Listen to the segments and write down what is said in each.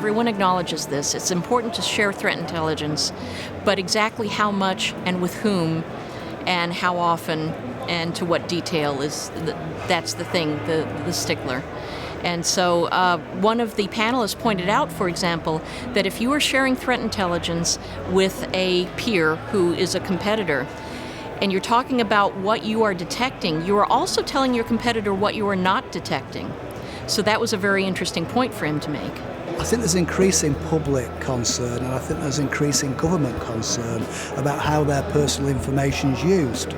everyone acknowledges this. It's important to share threat intelligence, but exactly how much and with whom and how often and to what detail that's the thing, the stickler. And so one of the panelists pointed out, for example, that if you are sharing threat intelligence with a peer who is a competitor, and you're talking about what you are detecting, you are also telling your competitor what you are not detecting. So that was a very interesting point for him to make. I think there's increasing public concern, and I think there's increasing government concern about how their personal information is used.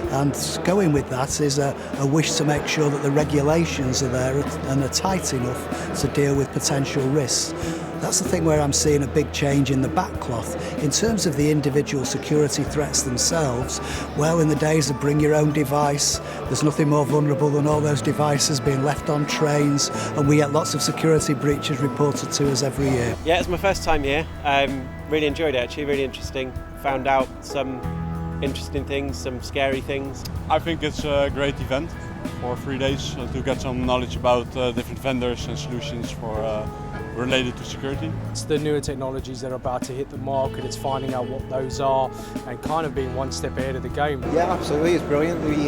And going with that is a wish to make sure that the regulations are there and are tight enough to deal with potential risks. That's the thing where I'm seeing a big change in the backcloth. In terms of the individual security threats themselves, well, in the days of bring your own device, there's nothing more vulnerable than all those devices being left on trains, and we get lots of security breaches reported to us every year. Yeah, it's my first time here. Really enjoyed it actually, really interesting. Found out some interesting things, some scary things. I think it's a great event for 3 days to get some knowledge about different vendors and solutions for related to security. It's the newer technologies that are about to hit the market, it's finding out what those are and kind of being one step ahead of the game. Yeah, absolutely, it's brilliant. We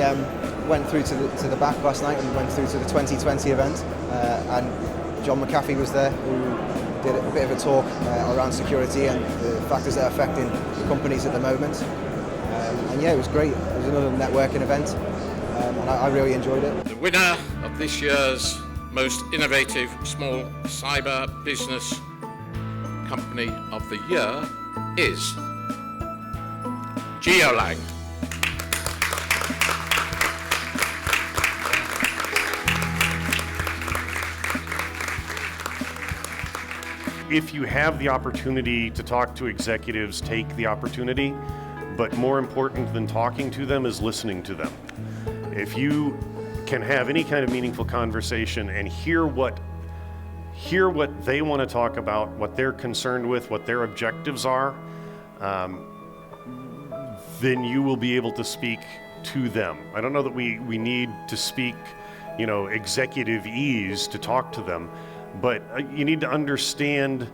went through to the back last night and went through to the 2020 event and John McAfee was there, who did a bit of a talk around security and the factors that are affecting companies at the moment. And yeah, it was great. It was another networking event and I really enjoyed it. The winner of this year's most innovative small cyber business company of the year is Geolang. If you have the opportunity to talk to executives, take the opportunity, but more important than talking to them is listening to them. If you can have any kind of meaningful conversation and hear what they want to talk about, what they're concerned with, what their objectives are, then you will be able to speak to them. I don't know that we need to speak, executive ease to talk to them, but you need to understand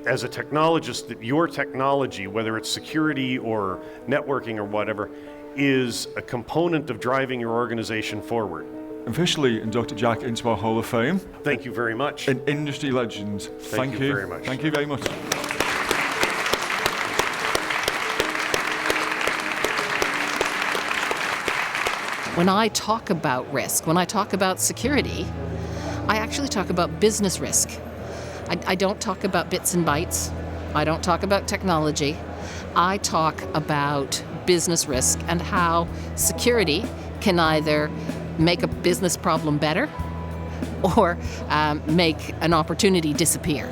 as a technologist that your technology, whether it's security or networking or whatever, is a component of driving your organization forward. Officially inducted Jack into our Hall of Fame. Thank you very much. An industry legend. Thank you very much. Thank you very much. When I talk about risk, when I talk about security, I actually talk about business risk. I don't talk about bits and bytes. I don't talk about technology. I talk about business risk and how security can either make a business problem better or make an opportunity disappear.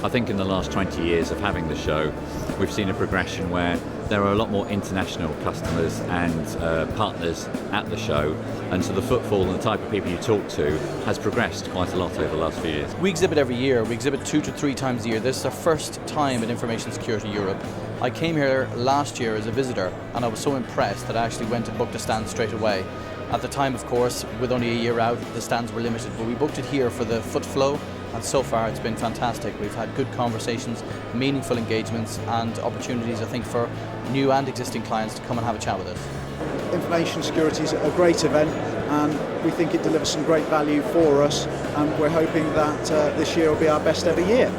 I think in the last 20 years of having the show, we've seen a progression where there are a lot more international customers and partners at the show, and so the footfall and the type of people you talk to has progressed quite a lot over the last few years. We exhibit every year. We exhibit 2 to 3 times a year. This is our first time at Infosecurity Europe. I came here last year as a visitor and I was so impressed that I actually went and booked a stand straight away. At the time, of course, with only a year out, the stands were limited, but we booked it here for the foot flow, and so far it's been fantastic. We've had good conversations, meaningful engagements and opportunities, I think, for new and existing clients to come and have a chat with us. Information security is a great event and we think it delivers some great value for us, and we're hoping that this year will be our best ever year.